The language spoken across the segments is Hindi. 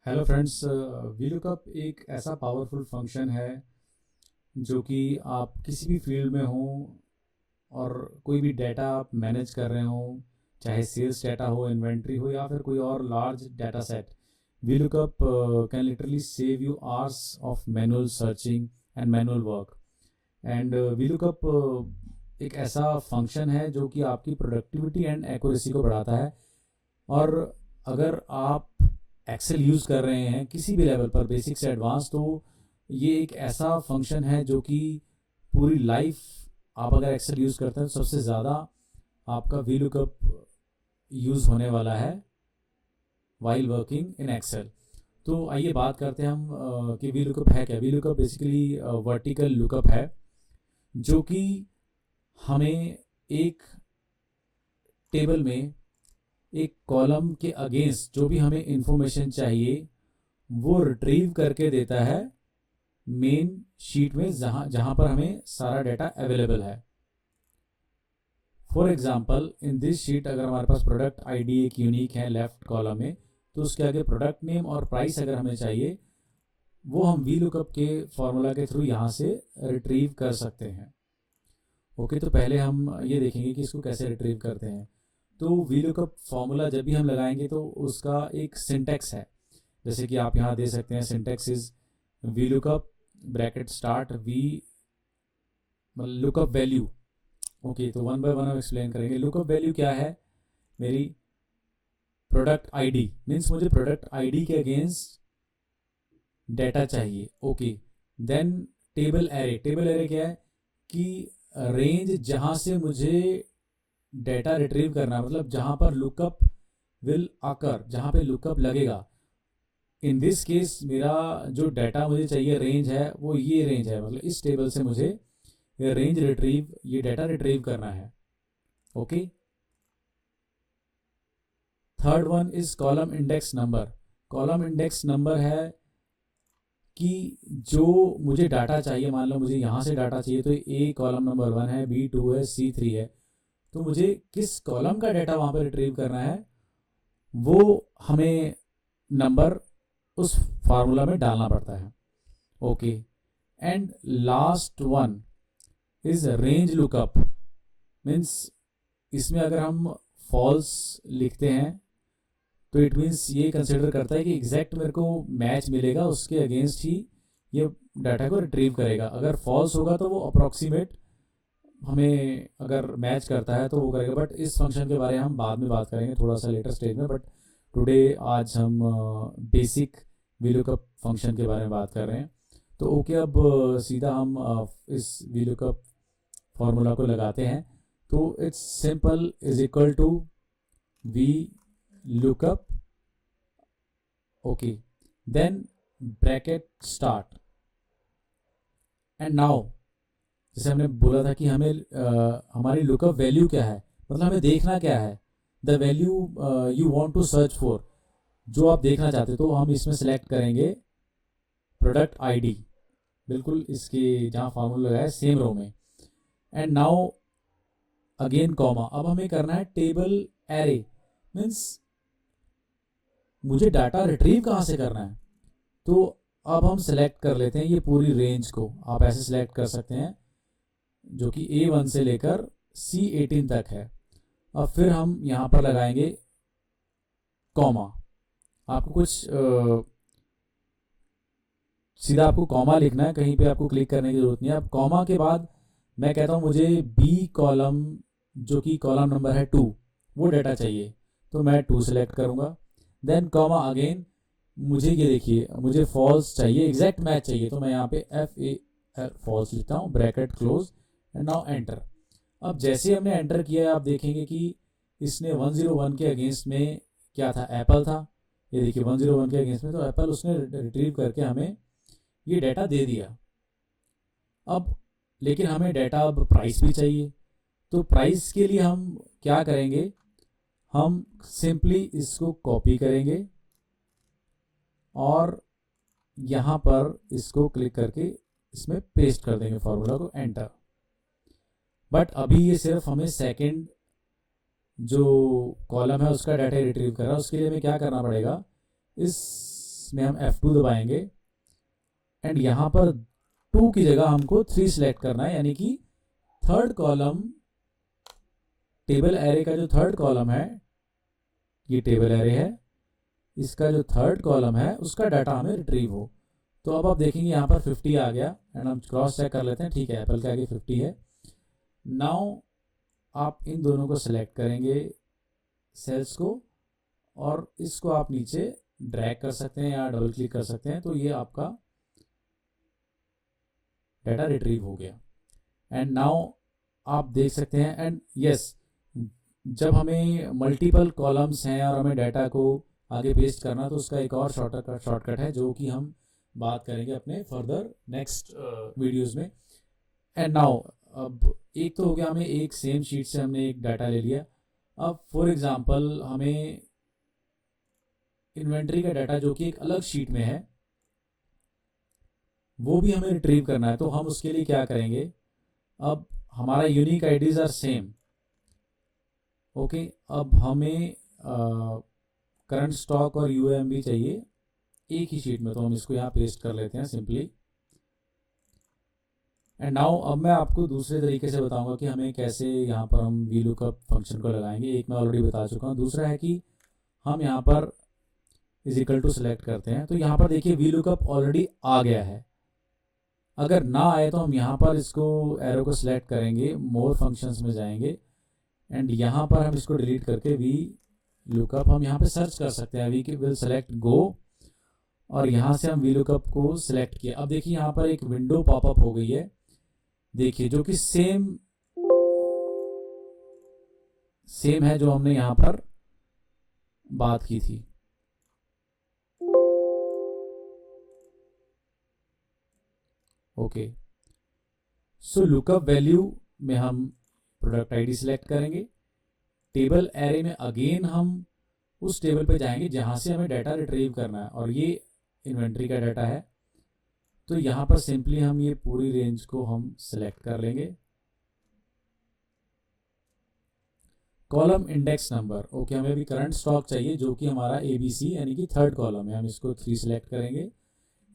हेलो फ्रेंड्स, वीलुकअप एक ऐसा पावरफुल फंक्शन है जो कि आप किसी भी फील्ड में हो और कोई भी डाटा आप मैनेज कर रहे हो, चाहे सेल्स डाटा हो, इन्वेंट्री हो या फिर कोई और large data set. VLOOKUP can literally save you hours of manual searching and manual work. And VLOOKUP एक ऐसा फंक्शन है जो कि आपकी प्रोडक्टिविटी एंड एक्यूरेसी को बढ़ाता है। और अगर आप एक्सेल यूज़ कर रहे हैं किसी भी लेवल पर, बेसिक से एडवांस, तो ये एक ऐसा फंक्शन है जो कि पूरी लाइफ आप अगर एक्सेल यूज़ करते हैं तो सबसे ज़्यादा आपका वी लुकअप यूज़ होने वाला है वाइल वर्किंग इन एक्सेल। तो आइए बात करते हैं हम कि वी लुकअप है क्या। V lookup basically vertical lookup है जो कि हमें एक टेबल में एक कॉलम के अगेंस्ट जो भी हमें इंफॉर्मेशन चाहिए वो रिट्रीव करके देता है मेन शीट में, जहाँ जहाँ पर हमें सारा डाटा अवेलेबल है। For example in this sheet अगर हमारे पास प्रोडक्ट आईडी एक यूनिक है लेफ्ट कॉलम में, तो उसके आगे प्रोडक्ट नेम और प्राइस अगर हमें चाहिए वो हम वी लुकअप के फॉर्मूला के थ्रू यहाँ से रिट्रीव कर सकते हैं। ओके, तो पहले हम ये देखेंगे कि इसको कैसे रिट्रीव करते हैं। तो वी लुकअप फॉर्मूला जब भी हम लगाएंगे तो उसका एक सिंटेक्स है, जैसे कि आप यहाँ दे सकते हैं। Syntax is V lookup bracket start V lookup value. Okay, तो वन बाय वन हम एक्सप्लेन करेंगे। लुकअप वैल्यू क्या है? मेरी प्रोडक्ट आईडी मीन्स मुझे प्रोडक्ट आईडी के अगेंस्ट डाटा चाहिए। Okay, then table array. Table array क्या है कि रेंज जहाँ से मुझे डाटा रिट्रीव करना, मतलब जहाँ पर लुकअप विल आकर, जहाँ पे लुकअप लगेगा। इन दिस केस मेरा जो डाटा मुझे चाहिए रेंज है वो ये रेंज है, मतलब इस टेबल से मुझे ये रेंज रिट्रीव, ये डाटा रिट्रीव करना है। Okay, third one is column index number. Column index number है कि जो मुझे डाटा चाहिए, मान लो मुझे यहाँ से डाटा चाहिए तो ए कॉलम नंबर 1 है, बी 2 है, सी 3 है, तो मुझे किस कॉलम का डाटा वहाँ पर रिट्रीव करना है वो हमें नंबर उस फार्मूला में डालना पड़ता है। Okay, and last one is range lookup. Means इसमें अगर हम फॉल्स लिखते हैं तो इट मीन्स ये कंसिडर करता है कि एग्जैक्ट मेरे को मैच मिलेगा, उसके अगेंस्ट ही ये डाटा को रिट्रीव करेगा। अगर फॉल्स होगा तो वो अप्रॉक्सीमेट हमें अगर मैच करता है तो वो करेगा। बट इस फंक्शन के बारे में हम बाद में बात करेंगे, थोड़ा सा लेटर स्टेज में। बट टुडे आज हम बेसिक वीलुकअप फंक्शन के बारे में बात कर रहे हैं। तो ओके, अब सीधा हम इस वीलुकअप फॉर्मूला को लगाते हैं। तो it's simple is equal to V lookup. Okay, then bracket start and now, जैसे हमने बोला था कि हमें हमारी लुकअप वैल्यू क्या है, मतलब हमें देखना क्या है, the value you want to search for, जो आप देखना चाहते हो। तो हम इसमें सेलेक्ट करेंगे प्रोडक्ट आईडी, बिल्कुल इसके जहाँ फार्मूला लगाया सेम रो में। And now again comma. अब हमें करना है टेबल एरे, मीन्स मुझे डाटा रिट्रीव कहाँ से करना है। तो अब हम सेलेक्ट कर लेते हैं ये पूरी रेंज को, आप ऐसे सेलेक्ट कर सकते हैं, जो कि A1 से लेकर C18 तक है। अब फिर हम यहाँ पर लगाएंगे कॉमा। आपको कुछ सीधा आपको कॉमा लिखना है, कहीं पे आपको क्लिक करने की जरूरत नहीं है। अब कॉमा के बाद मैं कहता हूँ मुझे बी कॉलम, जो कि कॉलम नंबर है 2, वो डाटा चाहिए, तो मैं 2 सेलेक्ट करूँगा। देन कॉमा अगेन, मुझे ये देखिए मुझे फॉल्स चाहिए, एग्जैक्ट मैच चाहिए, तो मैं यहाँ पे FA फॉल्स लिखता हूँ, bracket close and now enter. अब जैसे हमने एंटर किया आप देखेंगे कि इसने 101 के अगेंस्ट में क्या था, एप्पल था। ये देखिए 101 के अगेंस्ट में तो एप्पल उसने रिट्रीव करके हमें ये डाटा दे दिया। अब लेकिन हमें डाटा अब प्राइस भी चाहिए, तो प्राइस के लिए हम क्या करेंगे, हम सिंपली इसको कॉपी करेंगे और यहाँ पर इसको क्लिक करके इसमें पेस्ट कर देंगे फॉर्मूला को, एंटर। बट अभी ये सिर्फ हमें सेकंड जो कॉलम है उसका डाटा रिट्रीव कर रहा है। उसके लिए हमें क्या करना पड़ेगा, इस इसमें हम F2 दबाएंगे एंड यहाँ पर 2 की जगह हमको 3 सेलेक्ट करना है, यानी कि थर्ड कॉलम, टेबल एरे का जो थर्ड कॉलम है, ये टेबल एरे है, इसका जो थर्ड कॉलम है उसका डाटा हमें रिट्रीव हो। तो अब आप देखेंगे यहाँ पर 50 आ गया एंड हम क्रॉस चेक कर लेते हैं, ठीक है एप्पल के आगे 50 है। नाउ आप इन दोनों को सिलेक्ट करेंगे सेल्स को और इसको आप नीचे ड्रैग कर सकते हैं या डबल क्लिक कर सकते हैं, तो ये आपका डाटा रिट्रीव हो गया। एंड नाउ आप देख सकते हैं एंड यस, जब हमें मल्टीपल कॉलम्स हैं और हमें डाटा को आगे पेस्ट करना, तो उसका एक और शॉर्टकट है जो कि हम बात करेंगे अपने फर्दर नेक्स्ट वीडियोस में। एंड नाउ अब एक तो हो गया, हमें एक सेम शीट से हमने एक डाटा ले लिया। अब फॉर एग्जांपल हमें इन्वेंट्री का डाटा जो कि एक अलग शीट में है वो भी हमें रिट्रीव करना है, तो हम उसके लिए क्या करेंगे, अब हमारा unique IDs are same, okay. अब हमें करंट स्टॉक और यूएम भी चाहिए एक ही शीट में, तो हम इसको यहाँ पेस्ट कर लेते हैं सिंपली। एंड नाउ अब मैं आपको दूसरे तरीके से बताऊंगा कि हमें कैसे यहाँ पर हम VLOOKUP फंक्शन को लगाएंगे। एक मैं ऑलरेडी बता चुका हूँ, दूसरा है कि हम यहाँ पर इज इक्वल टू सेलेक्ट करते हैं, तो यहाँ पर देखिए VLOOKUP ऑलरेडी आ गया है। अगर ना आए तो हम यहाँ पर इसको एरो को सिलेक्ट करेंगे, मोर फंक्शंस में जाएंगे एंड यहाँ पर हम इसको डिलीट करके VLOOKUP हम यहाँ पे सर्च कर सकते हैं। वी विल सेलेक्ट गो और यहाँ से हम VLOOKUP को सिलेक्ट किया। अब देखिए यहाँ पर एक विंडो पॉपअप हो गई है, देखिए जो कि सेम है जो हमने यहाँ पर बात की थी। ओके, सो लुकअप वैल्यू में हम प्रोडक्ट आईडी सिलेक्ट करेंगे। टेबल एरे में अगेन हम उस टेबल पे जाएंगे जहाँ से हमें डाटा रिट्रीव करना है और ये इन्वेंट्री का डाटा है, तो यहाँ पर सिंपली हम ये पूरी रेंज को हम सिलेक्ट कर लेंगे। कॉलम इंडेक्स नंबर, ओके, हमें अभी करंट स्टॉक चाहिए जो कि हमारा ABC यानी कि थर्ड कॉलम है, हम इसको 3 सिलेक्ट करेंगे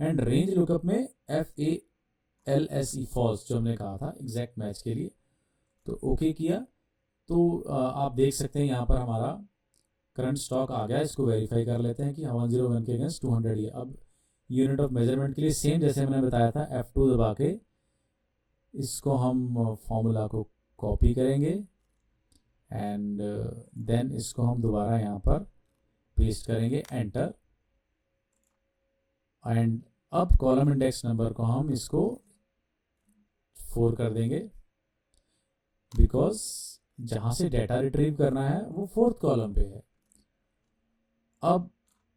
एंड रेंज लुकअप में FALSE फॉल्स जो हमने कहा था एग्जैक्ट मैच के लिए, तो ओके किया। तो आप देख सकते हैं यहाँ पर हमारा करंट स्टॉक आ गया। इसको वेरीफाई कर लेते हैं कि 101 के अगेंस्ट 200 ही है। अब यूनिट ऑफ मेजरमेंट के लिए सेम जैसे मैंने बताया था, F2 दबा के इसको हम फॉर्मूला को कॉपी करेंगे एंड देन इसको हम दोबारा यहाँ पर पेस्ट करेंगे, एंटर। एंड अब कॉलम इंडेक्स नंबर को हम इसको 4 कर देंगे बिकॉज जहाँ से डाटा रिट्रीव करना है वो 4th कॉलम पे है। अब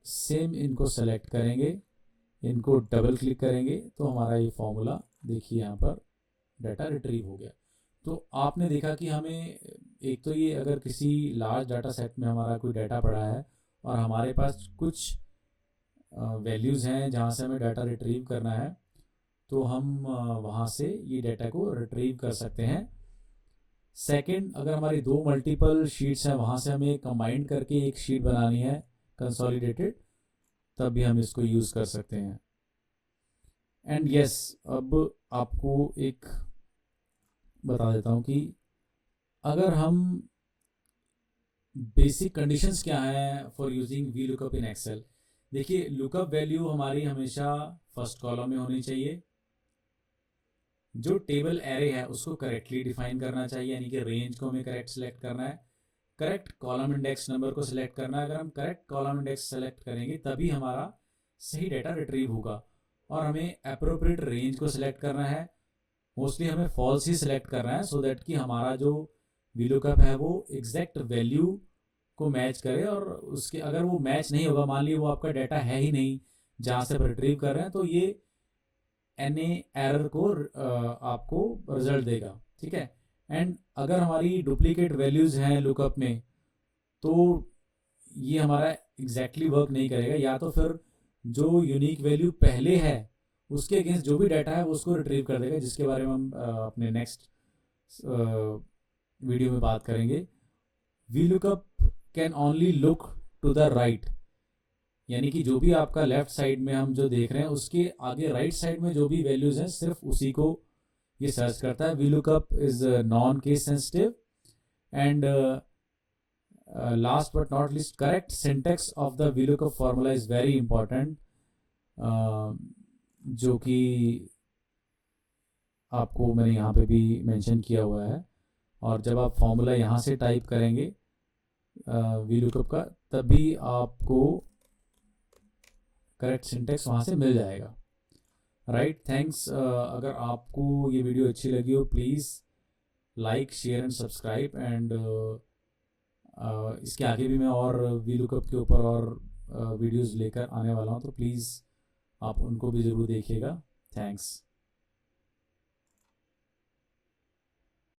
सेम इनको सेलेक्ट करेंगे, इनको डबल क्लिक करेंगे तो हमारा ये फॉर्मूला देखिए यहाँ पर डाटा रिट्रीव हो गया। तो आपने देखा कि हमें एक तो ये अगर किसी लार्ज डाटा सेट में हमारा कोई डाटा पड़ा है और हमारे पास कुछ वैल्यूज़ हैं जहाँ से हमें डाटा रिट्रीव करना है, तो हम वहाँ से ये डाटा को रिट्रीव कर सकते हैं। सेकंड, अगर हमारी 2 मल्टीपल शीट्स हैं वहाँ से हमें कंबाइंड करके एक शीट बनानी है कंसोलिडेटेड, तब भी हम इसको यूज़ कर सकते हैं। एंड यस, अब आपको एक बता देता हूँ कि अगर हम बेसिक कंडीशंस क्या हैं for using VLOOKUP in excel. देखिए, लुकअप वैल्यू हमारी हमेशा फर्स्ट कॉलम में होनी चाहिए, जो टेबल एरे है उसको करेक्टली डिफाइन करना चाहिए, यानी कि रेंज को हमें करेक्ट सेलेक्ट करना है, करेक्ट कॉलम इंडेक्स नंबर को सिलेक्ट करना है। अगर हम करेक्ट कॉलम इंडेक्स सेलेक्ट करेंगे तभी हमारा सही डाटा रिट्रीव होगा। और हमें अप्रोप्रिएट रेंज को सिलेक्ट करना है, मोस्टली हमें फॉल्स ही सिलेक्ट करना है सो दैट कि हमारा जो VLOOKUP है वो एग्जैक्ट वैल्यू को मैच करे। और उसके अगर वो मैच नहीं होगा, मान लीजिए वो आपका डाटा है ही नहीं जहाँ से रिट्रीव कर रहे हैं, तो ये NA एरर को आपको रिजल्ट देगा, ठीक है। एंड अगर हमारी डुप्लीकेट वैल्यूज़ हैं लुकअप में तो ये हमारा एग्जैक्टली वर्क नहीं करेगा, या तो फिर जो यूनिक वैल्यू पहले है उसके अगेंस्ट जो भी डाटा है वो उसको रिट्रीव कर देगा, जिसके बारे में हम अपने नेक्स्ट वीडियो में बात करेंगे। VLOOKUP can only look to the right, यानी कि जो भी आपका लेफ्ट साइड में हम जो देख रहे हैं उसके आगे राइट साइड में जो भी वैल्यूज़ हैं सिर्फ उसी को ये सर्च करता है. VLOOKUP is non case sensitive. And last but not least, correct syntax of the VLOOKUP formula is very important, जो कि आपको मैंने यहाँ पे भी मेंशन किया हुआ है. और जब आप फॉर्मूला यहाँ से टाइप करेंगे VLOOKUP का, तभी आपको करेक्ट सिंटेक्स वहाँ से मिल जाएगा. Right, thanks. अगर आपको ये वीडियो अच्छी लगी हो, please like, share and subscribe. And इसके आगे भी मैं और VLOOKUP के ऊपर और वीडियोज़ लेकर आने वाला हूँ, तो प्लीज़ आप उनको भी ज़रूर देखिएगा. थैंक्स.